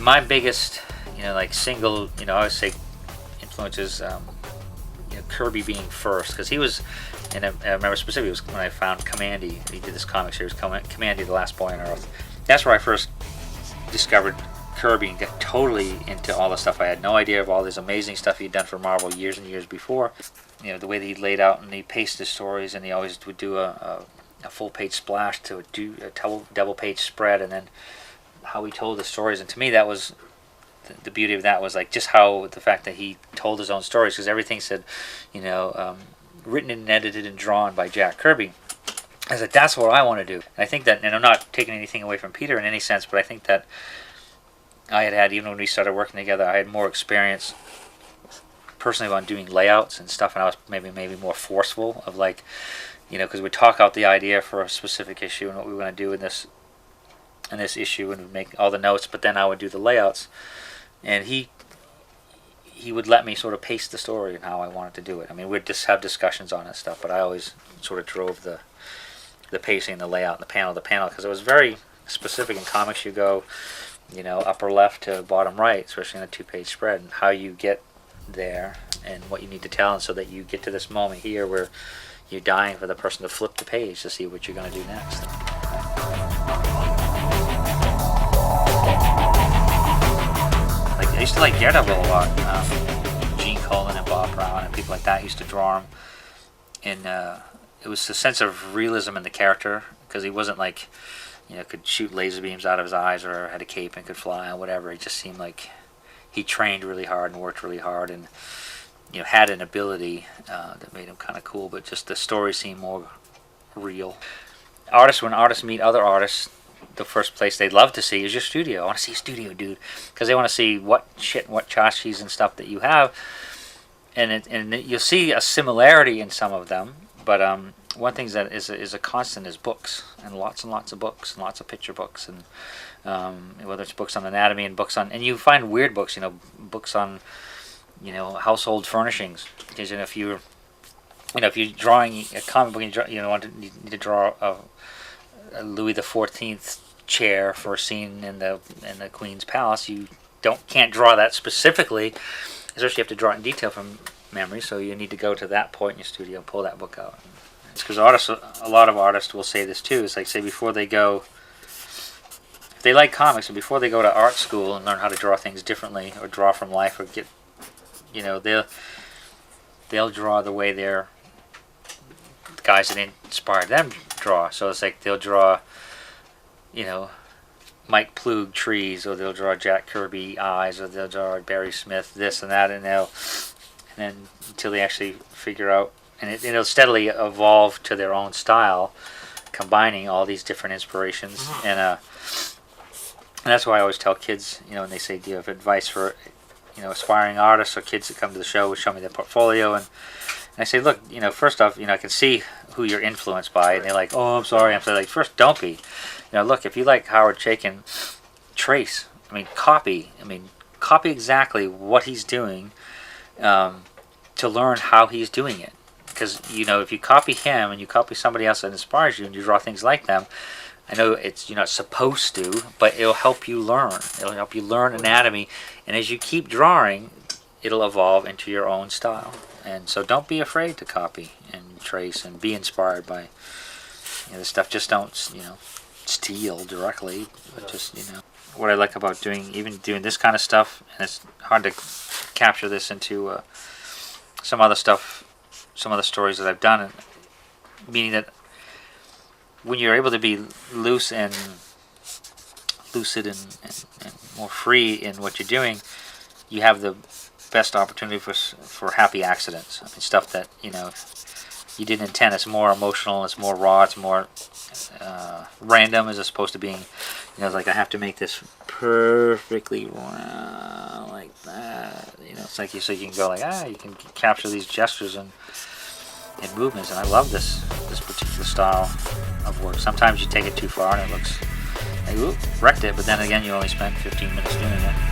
my biggest, like single, I always say influences, Kirby being first, because he was, and I remember specifically, it was when I found Commandy. He did this comic series, Commandy, the Last Boy on Earth. That's where I first discovered Kirby and got totally into all the stuff. I had no idea of all this amazing stuff he'd done for Marvel years and years before. The way that he laid out and he paced his stories, and he always would do a full page splash to do a double page spread, and then how he told the stories. And to me, that was the beauty of that, was like just how the fact that he told his own stories, because everything said, written and edited and drawn by Jack Kirby. I said, that's what I want to do. And I think that, and I'm not taking anything away from Peter in any sense, but I think that I had, even when we started working together, I had more experience personally on doing layouts and stuff, and I was maybe more forceful of like, because we'd talk out the idea for a specific issue and what we were going to do in this issue, and we'd make all the notes, but then I would do the layouts, and he would let me sort of pace the story and how I wanted to do it. I mean, we'd just have discussions on it and stuff, but I always sort of drove the pacing, the layout, and the panel, because it was very specific. In comics, you go, upper left to bottom right, especially in a 2-page spread, and how you get there and what you need to tell, and so that you get to this moment here where you're dying for the person to flip the page to see what you're going to do next. I used to like Daredevil a lot. Gene Colan and Bob Brown and people like that used to draw him, and it was a sense of realism in the character, because he wasn't like, could shoot laser beams out of his eyes or had a cape and could fly or whatever. It just seemed like he trained really hard and worked really hard, and had an ability that made him kind of cool, but just the story seemed more real. When artists meet other artists, the first place they'd love to see is your studio. I want to see a studio, dude, because they want to see what tchotchkes and stuff that you have, and you'll see a similarity in some of them. But one thing that is a constant is books, and lots of books, and lots of picture books, and whether it's books on anatomy and books on, and you find weird books, books on, household furnishings, because if you're drawing a comic book, you need to draw a Louis XIV chair for a scene in the Queen's palace. You can't draw that specifically, especially you have to draw it in detail from memory. So you need to go to that point in your studio and pull that book out. It's because a lot of artists will say this too. It's like, say, before they go, if they like comics, and before they go to art school and learn how to draw things differently or draw from life, or get, they'll draw the way the guys that inspired them draw. So it's like they'll draw, Mike Ploog trees, or they'll draw Jack Kirby eyes, or they'll draw Barry Smith this and that, and then until they actually figure out, and it'll steadily evolve to their own style, combining all these different inspirations. And that's why I always tell kids, when they say, do you have advice for, aspiring artists or kids that come to the show, show me their portfolio, and I say, look, first off, I can see who you're influenced by, and they're like, oh, I'm sorry. I'm like, first, don't be. Look, if you like Howard Chaykin, trace. Copy exactly what he's doing, to learn how he's doing it. Because, if you copy him and you copy somebody else that inspires you and you draw things like them, I know you're not supposed to, but it'll help you learn. It'll help you learn anatomy, and as you keep drawing, it'll evolve into your own style. And so don't be afraid to copy and trace and be inspired by this stuff. Just don't, steal directly, but just, what I like about doing this kind of stuff, and it's hard to capture this into some other stuff, some other stories that I've done, meaning that when you're able to be loose and lucid and more free in what you're doing, you have the best opportunity for happy accidents. Stuff that you didn't intend. It's more emotional. It's more raw. It's more random, as opposed to being, like, I have to make this perfectly round like that. It's like so you can go like, you can capture these gestures and movements, and I love this particular style of work. Sometimes you take it too far and it looks like, wrecked it, but then again, you only spent 15 minutes doing it.